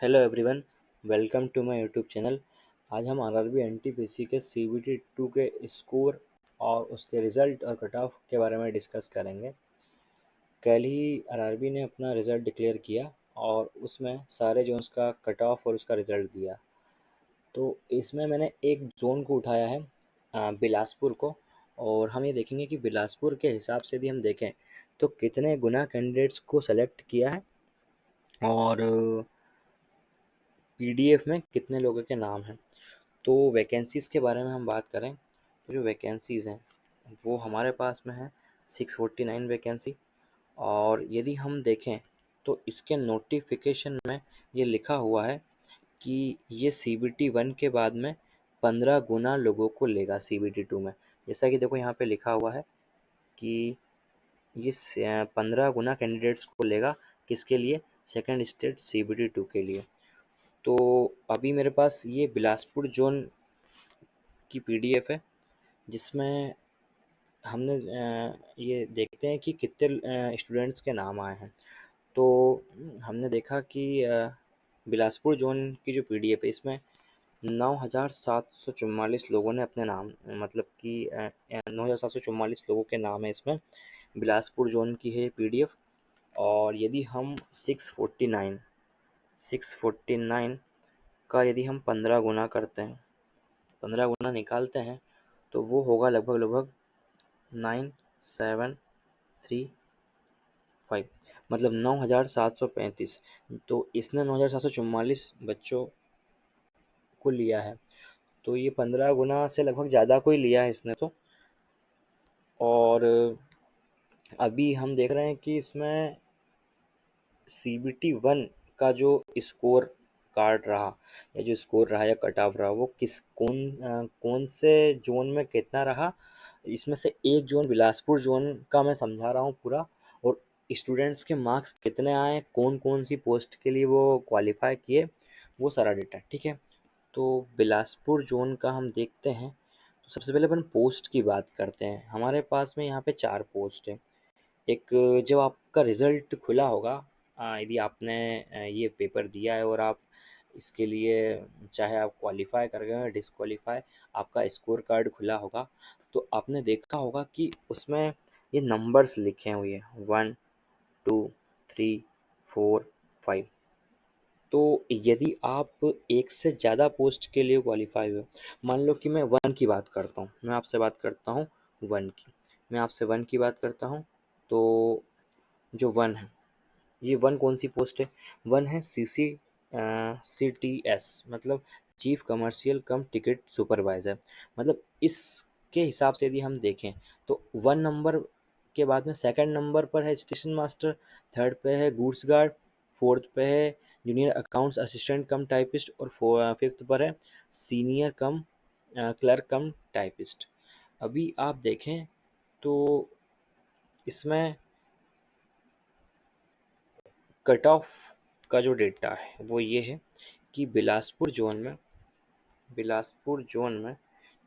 Hello everyone, welcome to my YouTube channel. आज हम RRB NTPC के सीबीटी 2 के स्कोर और उसके रिज़ल्ट और कट ऑफ के बारे में डिस्कस करेंगे। कल ही आरआरबी ने अपना रिज़ल्ट डिक्लेयर किया और उसमें सारे जोन्स का कट ऑफ और उसका रिज़ल्ट दिया। तो इसमें मैंने एक जोन को उठाया है, बिलासपुर को। और हम ये देखेंगे कि बिलासपुर के हिसाब से यदि हम देखें तो कितने गुना कैंडिडेट्स को सेलेक्ट किया है और पीडीएफ में कितने लोगों के नाम हैं। तो वैकेंसीज़ के बारे में हम बात करें तो जो वैकेंसीज़ हैं वो हमारे पास में है 649 वैकेंसी। और यदि हम देखें तो इसके नोटिफिकेशन में ये लिखा हुआ है कि ये सीबीटी 1 के बाद में 15 गुना लोगों को लेगा सीबीटी 2 में। जैसा कि देखो यहाँ पे लिखा हुआ है कि ये 15 गुना कैंडिडेट्स को लेगा। किसके लिए? सेकंड स्टेट सीबीटी 2 के लिए। तो अभी मेरे पास ये बिलासपुर जोन की पीडीएफ है जिसमें हमने ये देखते हैं कि कितने स्टूडेंट्स के नाम आए हैं। तो हमने देखा कि बिलासपुर जोन की जो पीडीएफ है इसमें 9,744 लोगों ने अपने नाम, मतलब कि 9,744 लोगों के नाम है इसमें। बिलासपुर जोन की है पीडीएफ। और यदि हम 649 का यदि हम 15 गुना करते हैं, 15 गुना निकालते हैं तो वो होगा लगभग 9735, मतलब 9,735। तो इसने 9,744 बच्चों को लिया है। तो ये 15 गुना से लगभग ज़्यादा को ही लिया है इसने तो। और अभी हम देख रहे हैं कि इसमें सीबीटी 1 का जो स्कोर कार्ड रहा या जो स्कोर रहा या कट ऑफ रहा वो कौन से जोन में कितना रहा। इसमें से एक जोन बिलासपुर जोन का मैं समझा रहा हूँ पूरा। और स्टूडेंट्स के मार्क्स कितने आए, कौन कौन सी पोस्ट के लिए वो क्वालिफाई किए, वो सारा डेटा, ठीक है। तो बिलासपुर जोन का हम देखते हैं। तो सबसे पहले अपन पोस्ट की बात करते हैं। हमारे पास में यहाँ पे 4 पोस्ट है। एक, जब आपका रिज़ल्ट खुला होगा, यदि आपने ये पेपर दिया है और आप इसके लिए चाहे आप क्वालिफ़ाई कर गए हो या डिसक्वालीफाई, आपका स्कोर कार्ड खुला होगा तो आपने देखा होगा कि उसमें ये नंबर्स लिखे हुए हैं 1 2 3 4 5। तो यदि आप एक से ज़्यादा पोस्ट के लिए क्वालिफाई हो, मान लो कि मैं 1 की बात करता हूँ, मैं आपसे बात करता हूँ 1 की, मैं आपसे 1 की बात करता हूँ। तो जो 1 है, ये 1 कौन सी पोस्ट है? 1 है CTS, मतलब चीफ कमर्शियल कम टिकट सुपरवाइज़र। मतलब इसके हिसाब से यदि हम देखें तो 1 नंबर के बाद में सेकंड नंबर पर है स्टेशन मास्टर, थर्ड पे है गुड्स गार्ड, फोर्थ पे है जूनियर अकाउंट्स असिस्टेंट कम टाइपिस्ट और फिफ्थ पर है सीनियर कम क्लर्क कम टाइपिस्ट। अभी आप देखें तो इसमें कट ऑफ का जो डेटा है वो ये है कि बिलासपुर जोन में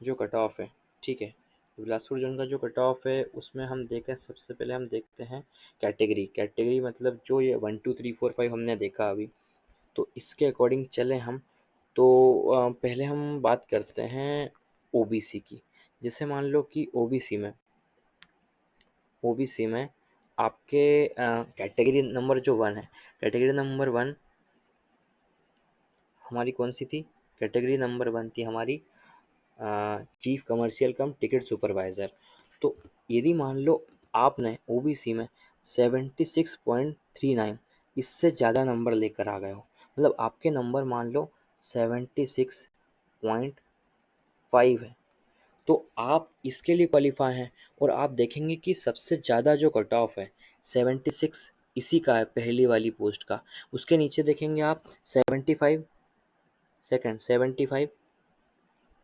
जो कट ऑफ है, ठीक है। बिलासपुर जोन का जो कट ऑफ है उसमें हम देखें, सबसे पहले हम देखते हैं कैटेगरी, मतलब जो ये 1 2 3 4 5 हमने देखा अभी। तो इसके अकॉर्डिंग चलें हम तो पहले हम बात करते हैं ओबीसी की। जैसे मान लो कि ओबीसी में आपके कैटेगरी नंबर जो 1 है, कैटेगरी नंबर 1 हमारी कौन सी थी? कैटेगरी नंबर 1 थी हमारी चीफ कमर्शियल कम टिकट सुपरवाइज़र। तो यदि मान लो आपने ओबीसी में 76.39, इससे ज़्यादा नंबर लेकर आ गए हो, मतलब आपके नंबर मान लो 76.5 है, तो आप इसके लिए क्वालिफाई हैं। और आप देखेंगे कि सबसे ज़्यादा जो कट ऑफ है 76 इसी का है, पहली वाली पोस्ट का। उसके नीचे देखेंगे आप 75,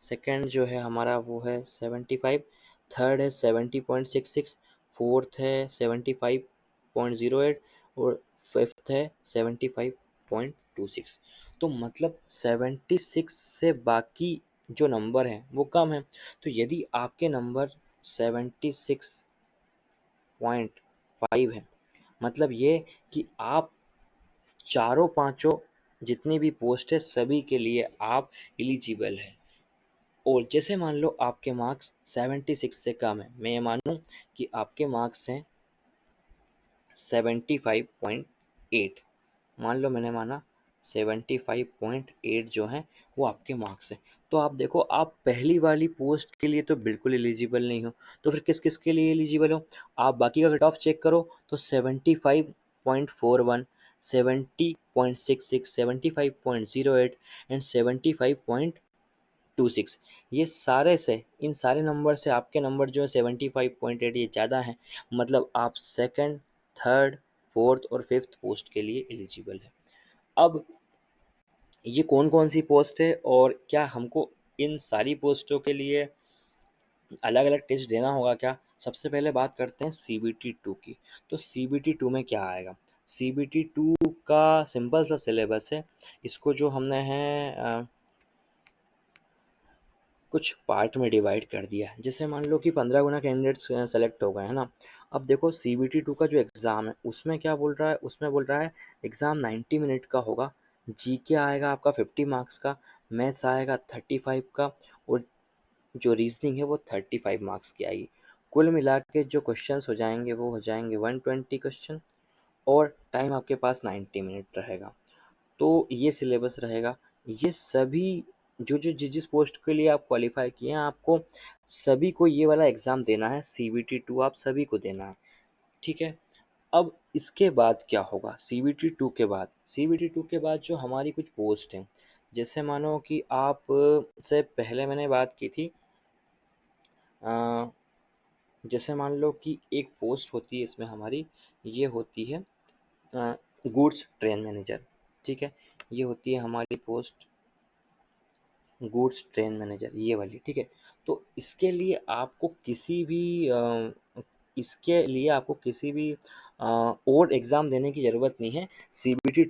सेकंड जो है हमारा वो है 75, थर्ड है 70.66, फोर्थ है 75.08 और फिफ्थ है 75.26। तो मतलब 76 से बाकी जो नंबर हैं वो कम है। तो यदि आपके नंबर 76.5 है, मतलब ये कि आप चारों पांचों जितनी भी पोस्ट है सभी के लिए आप एलिजिबल है। और जैसे मान लो आपके मार्क्स 76 से कम है, मैं ये मानूँ कि आपके मार्क्स हैं 75.8, मान लो मैंने माना 75.8 जो है वो आपके मार्क्स हैं, तो आप देखो आप पहली वाली पोस्ट के लिए तो बिल्कुल एलिजिबल नहीं हो, तो फिर किस किस के लिए एलिजिबल हो? आप बाकी का कट ऑफ चेक करो तो 75.41, 70.66, 75.08 एंड 75.26, ये सारे से इन सारे नंबर से आपके नंबर जो है 75.8 ये ज़्यादा है, मतलब आप सेकंड, थर्ड, फोर्थ और फिफ्थ पोस्ट के लिए एलिजिबल है। अब ये कौन कौन सी पोस्ट है और क्या हमको इन सारी पोस्टों के लिए अलग अलग टेस्ट देना होगा क्या? सबसे पहले बात करते हैं CBT 2 की। तो CBT 2 में क्या आएगा? CBT 2 का सिंपल सा सिलेबस है, इसको जो हमने है कुछ पार्ट में डिवाइड कर दिया है। जैसे मान लो कि 15 गुना कैंडिडेट्स सेलेक्ट हो गए है ना। अब देखो CBT 2 का जो एग्ज़ाम है उसमें क्या बोल रहा है, उसमें बोल रहा है एग्ज़ाम 90 मिनट का होगा, जीके आएगा आपका 50 मार्क्स का, मैथ्स आएगा 35 का, और जो रीजनिंग है वो 35 मार्क्स की आएगी। कुल मिला के जो क्वेश्चंस हो जाएंगे वो हो जाएंगे 120 क्वेश्चन, और टाइम आपके पास 90 मिनट रहेगा। तो ये सिलेबस रहेगा। ये सभी जिस पोस्ट के लिए आप क्वालिफाई किए हैं आपको सभी को ये वाला एग्ज़ाम देना है, CBT 2 आप सभी को देना है, ठीक है। अब इसके बाद क्या होगा? CBT 2 के बाद जो हमारी कुछ पोस्ट हैं, जैसे मानो कि आप से पहले मैंने बात की थी, अ, जैसे मान लो कि एक पोस्ट होती है इसमें हमारी, ये होती है गुड्स ट्रेन मैनेजर, ठीक है। ये होती है हमारी पोस्ट गुड्स ट्रेन मैनेजर, ये वाली, ठीक है। तो इसके लिए आपको किसी भी और एग्ज़ाम देने की ज़रूरत नहीं है। CBT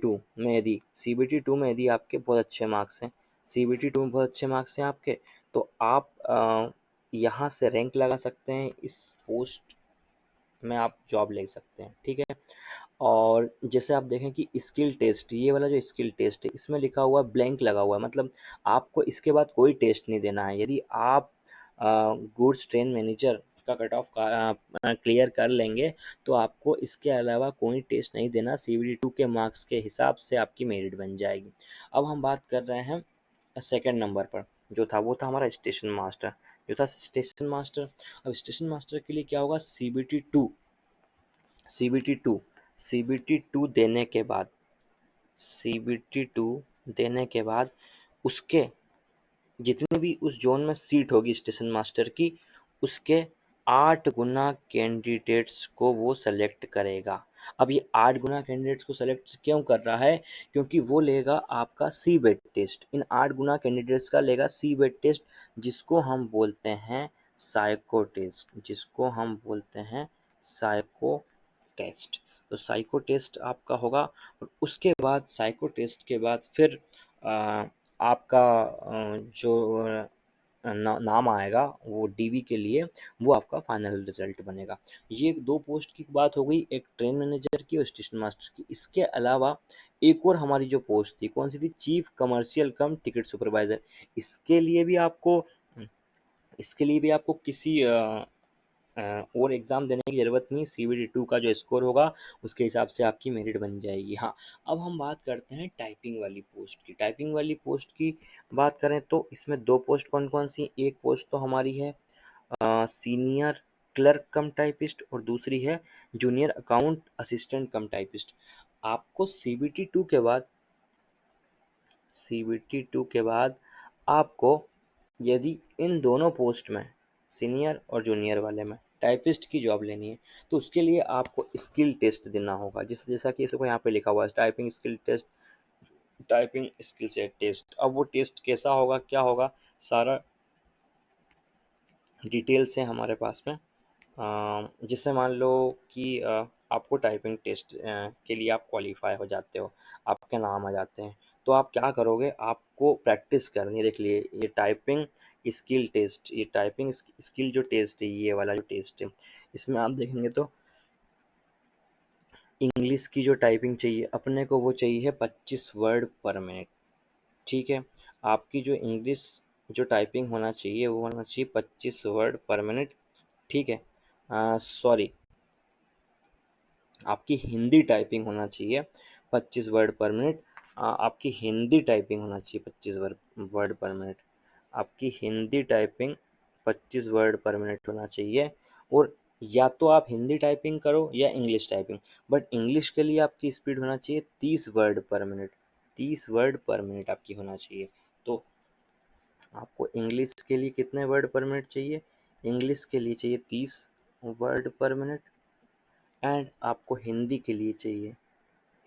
2 में यदि आपके बहुत अच्छे मार्क्स हैं, CBT 2 में बहुत अच्छे मार्क्स हैं आपके, तो आप यहाँ से रैंक लगा सकते हैं, इस पोस्ट में आप जॉब ले सकते हैं, ठीक है। और जैसे आप देखें कि स्किल टेस्ट, ये वाला जो स्किल टेस्ट है इसमें लिखा हुआ ब्लैंक लगा हुआ है, मतलब आपको इसके बाद कोई टेस्ट नहीं देना है। यदि आप गुड्स ट्रेन मैनेजर का कट ऑफ क्लियर कर लेंगे तो आपको इसके अलावा कोई टेस्ट नहीं देना, CBT 2 के मार्क्स के हिसाब से आपकी मेरिट बन जाएगी। अब हम बात कर रहे हैं सेकंड नंबर पर, जो था वो था हमारा स्टेशन मास्टर, जो था स्टेशन मास्टर। अब स्टेशन मास्टर के लिए क्या होगा? CBT 2 CBT 2 देने के बाद, CBT 2 देने के बाद उसके जितनी भी उस जोन में सीट होगी स्टेशन मास्टर की, उसके 8 गुना कैंडिडेट्स को वो सेलेक्ट करेगा। अब ये 8 गुना कैंडिडेट्स को सेलेक्ट क्यों कर रहा है? क्योंकि वो लेगा आपका सीबेट टेस्ट, इन 8 गुना कैंडिडेट्स का लेगा सीबेट टेस्ट, जिसको हम बोलते हैं साइको टेस्ट, जिसको हम बोलते हैं साइको टेस्ट। तो साइको टेस्ट आपका होगा, और उसके बाद साइको टेस्ट के बाद फिर आपका जो नाम आएगा वो DV के लिए, वो आपका फाइनल रिजल्ट बनेगा। ये दो पोस्ट की बात हो गई, एक ट्रेन मैनेजर की और स्टेशन मास्टर की। इसके अलावा एक और हमारी जो पोस्ट थी, कौन सी थी? चीफ कमर्शियल कम टिकट सुपरवाइजर। इसके लिए भी आपको इसके लिए भी आपको किसी और एग्ज़ाम देने की ज़रूरत नहीं, CBT 2 का जो स्कोर होगा उसके हिसाब से आपकी मेरिट बन जाएगी। हाँ, अब हम बात करते हैं टाइपिंग वाली पोस्ट की। टाइपिंग वाली पोस्ट की बात करें तो इसमें दो पोस्ट कौन कौन सी? एक पोस्ट तो हमारी है सीनियर क्लर्क कम टाइपिस्ट, और दूसरी है जूनियर अकाउंट असिस्टेंट कम टाइपिस्ट। आपको CBT 2 के बाद आपको यदि इन दोनों पोस्ट में, सीनियर और जूनियर वाले में, टाइपिस्ट की जॉब लेनी है तो उसके लिए आपको स्किल टेस्ट देना होगा, जैसा कि इसको यहाँ पे लिखा हुआ है typing skill test, typing skill set test. अब वो टेस्ट कैसा होगा, क्या होगा, सारा डिटेल्स है हमारे पास में। जैसे मान लो कि आपको टाइपिंग टेस्ट के लिए आप क्वालिफाई हो जाते हो, आपके नाम आ जाते हैं, तो आप क्या करोगे? आपको प्रैक्टिस करनी है। देख लिए ये टाइपिंग स्किल टेस्ट, ये टाइपिंग स्किल जो टेस्ट है, ये वाला जो टेस्ट है, इसमें आप देखेंगे तो इंग्लिश की जो टाइपिंग चाहिए अपने को वो चाहिए 25 वर्ड पर मिनट। ठीक है, आपकी जो इंग्लिश जो टाइपिंग होना चाहिए वो होना चाहिए 25 वर्ड पर मिनट। ठीक है, सॉरी, आपकी हिंदी टाइपिंग होना चाहिए 25 वर्ड पर मिनट। आपकी हिंदी टाइपिंग होना चाहिए 25 वर्ड पर मिनट। आपकी Hindi typing 25 word per minute होना चाहिए। और या तो आप हिंदी टाइपिंग करो या इंग्लिश टाइपिंग, बट इंग्लिश के लिए आपकी स्पीड होना चाहिए 30 word per minute. 30 word per minute आपकी होना चाहिए। तो आपको इंग्लिश के लिए कितने वर्ड पर मिनट चाहिए? इंग्लिश के लिए चाहिए 30 वर्ड पर मिनट। एंड आपको हिंदी के लिए चाहिए,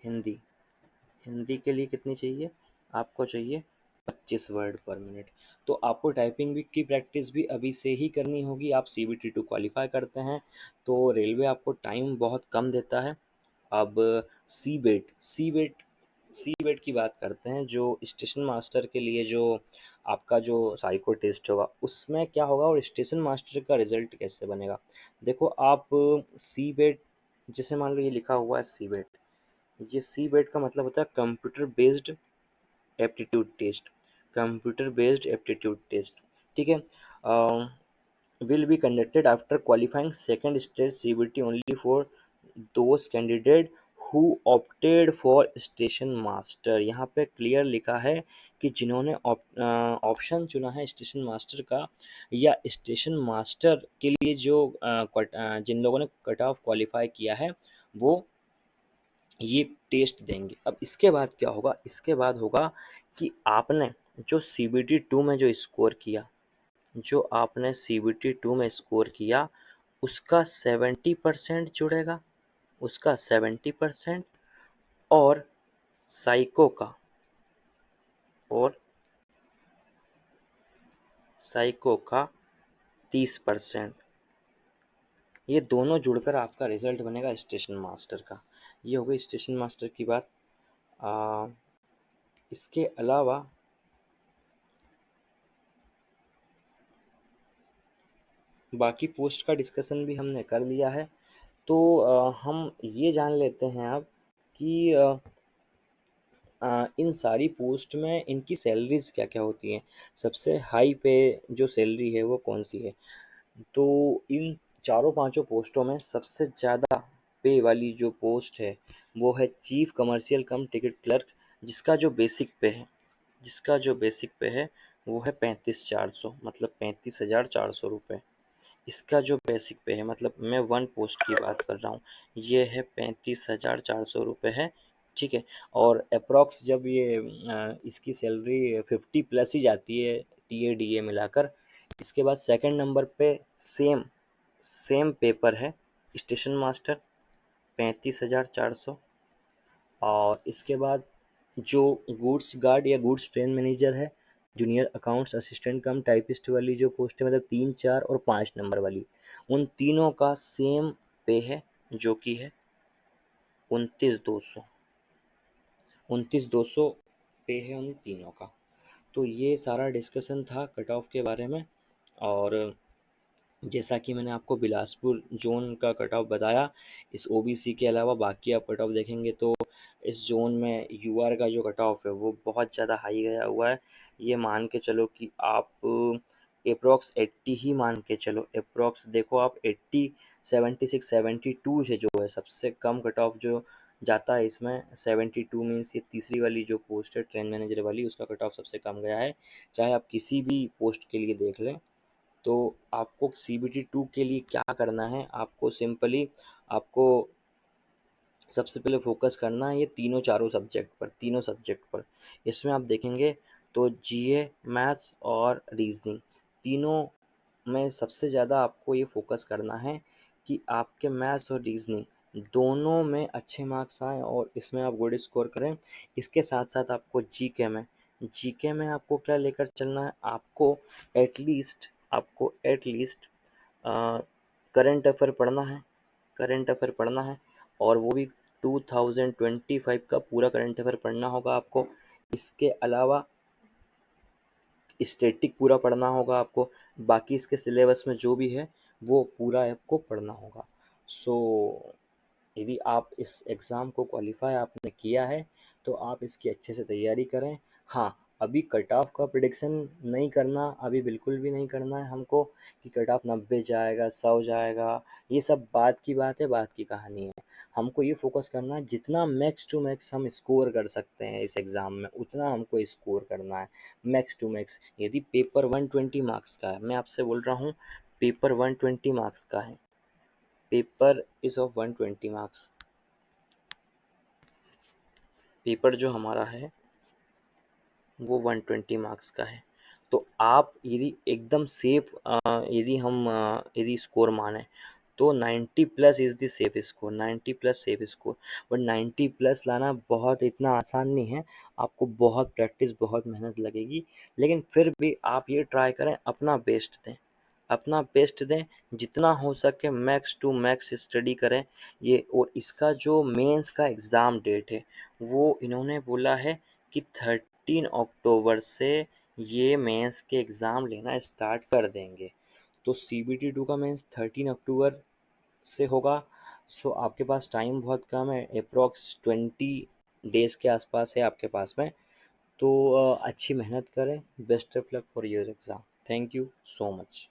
हिंदी हिंदी के लिए कितनी चाहिए? आपको चाहिए 25 वर्ड पर मिनट। तो आपको टाइपिंग भी की प्रैक्टिस भी अभी से ही करनी होगी। आप CBT 2 क्वालिफाई करते हैं तो रेलवे आपको टाइम बहुत कम देता है। अब सी बेट की बात करते हैं, जो स्टेशन मास्टर के लिए जो आपका जो साइको टेस्ट होगा उसमें क्या होगा और स्टेशन मास्टर का रिजल्ट कैसे बनेगा। देखो आप सी बेट, जैसे मान लो ये लिखा हुआ है सी बेट, ये सी बेट का मतलब होता है computer based aptitude test. Computer based aptitude test, ठीक है। Will be conducted after qualifying second stage CBT only for those candidate who opted for station master. यहाँ पे क्लियर लिखा है कि जिन्होंने ऑप्शन चुना है स्टेशन मास्टर का या स्टेशन मास्टर के लिए जो जिन लोगों ने कट ऑफ क्वालिफाई किया है वो ये टेस्ट देंगे। अब इसके बाद क्या होगा? इसके बाद होगा कि आपने जो CBT 2 में जो स्कोर किया, जो आपने CBT 2 में स्कोर किया उसका 70% जुड़ेगा, उसका 70%, और साइको का और साइको का 30%। ये दोनों जुड़कर आपका रिजल्ट बनेगा स्टेशन मास्टर का। ये हो गई स्टेशन मास्टर की बात। इसके अलावा बाकी पोस्ट का डिस्कशन भी हमने कर लिया है। तो हम ये जान लेते हैं अब कि इन सारी पोस्ट में इनकी सैलरीज क्या क्या होती हैं, सबसे हाई पे जो सैलरी है वो कौन सी है। तो इन चारों पांचों पोस्टों में सबसे ज़्यादा पे वाली जो पोस्ट है वो है चीफ कमर्शियल कम टिकट क्लर्क, जिसका जो बेसिक पे है, जिसका जो बेसिक पे है वो है 35,400, मतलब 35,400 रुपये। इसका जो बेसिक पे है, मतलब मैं वन पोस्ट की बात कर रहा हूँ, ये है 35,400 रुपये है। ठीक है, और अप्रॉक्स जब ये इसकी सैलरी 50+ ही जाती है TA DA मिलाकर। इसके बाद सेकंड नंबर पे सेम सेम पेपर है स्टेशन मास्टर 35,400। और इसके बाद जो गुड्स गार्ड या गुड्स ट्रेन मैनेजर है, जूनियर अकाउंट्स असिस्टेंट कम टाइपिस्ट वाली जो पोस्ट है, मतलब 3, 4 और 5 नंबर वाली, उन तीनों का सेम पे है जो कि है 29,200। 29,200 पे है उन तीनों का। तो ये सारा डिस्कशन था कट ऑफ के बारे में। और जैसा कि मैंने आपको बिलासपुर जोन का कट ऑफ बताया, इस OBC के अलावा बाकी आप कट ऑफ देखेंगे तो इस जोन में UR का जो कट ऑफ है वो बहुत ज़्यादा हाई गया हुआ है। ये मान के चलो कि आप अप्रॉक्स 80 ही मान के चलो, अप्रॉक्स देखो आप 80, 76, 72 से जो है सबसे कम कट ऑफ जो जाता है इसमें 72 मीन्स ये तीसरी वाली जो पोस्ट है ट्रेन मैनेजर वाली, उसका कट ऑफ सबसे कम गया है। चाहे आप किसी भी पोस्ट के लिए देख लें। तो आपको CBT 2 के लिए क्या करना है, आपको सिंपली आपको सबसे पहले फोकस करना है ये तीनों सब्जेक्ट पर। इसमें आप देखेंगे तो GA, मैथ्स और रीजनिंग, तीनों में सबसे ज़्यादा आपको ये फोकस करना है कि आपके मैथ्स और रीजनिंग दोनों में अच्छे मार्क्स आएँ और इसमें आप गुड स्कोर करें। इसके साथ साथ आपको जीके में आपको क्या लेकर चलना है, आपको एटलीस्ट करंट अफेयर पढ़ना है, करंट अफेयर पढ़ना है, और वो भी 2025 का पूरा करंट अफेयर पढ़ना होगा आपको। इसके अलावा स्टैटिक पूरा पढ़ना होगा आपको। बाकी इसके सिलेबस में जो भी है वो पूरा आपको पढ़ना होगा। सो यदि आप इस एग्ज़ाम को क्वालिफाई आपने किया है तो आप इसकी अच्छे से तैयारी करें। हाँ, अभी कट ऑफ का प्रिडिक्शन नहीं करना, अभी बिल्कुल भी नहीं करना है हमको कि कट ऑफ 90 जाएगा, 100 जाएगा। ये सब बात की बात है, बात की कहानी है। हमको ये फोकस करना है जितना मैक्स टू मैक्स हम स्कोर कर सकते हैं इस एग्ज़ाम में, उतना हमको स्कोर करना है मैक्स टू मैक्स। यदि पेपर 120 मार्क्स का है, मैं आपसे बोल रहा हूँ पेपर 120 मार्क्स का है, paper is of 120 marks. Paper जो हमारा है वो 120 मार्क्स का है। तो आप यदि एकदम सेफ यदि स्कोर माने तो 90 plus is the safe score, 90 plus safe score. But 90 plus लाना बहुत इतना आसान नहीं है, आपको बहुत प्रैक्टिस, बहुत मेहनत लगेगी। लेकिन फिर भी आप ये ट्राई करें, अपना बेस्ट दें, अपना बेस्ट दें, जितना हो सके मैक्स टू मैक्स स्टडी करें। ये और इसका जो मेंस का एग्ज़ाम डेट है वो इन्होंने बोला है कि 13 अक्टूबर से ये मेंस के एग्ज़ाम लेना स्टार्ट कर देंगे। तो CBT 2 का मेंस 13 अक्टूबर से होगा। सो आपके पास टाइम बहुत कम है, अप्रॉक्स 20 डेज़ के आसपास है आपके पास में। तो अच्छी मेहनत करें। Best of luck for your exam. Thank you so much.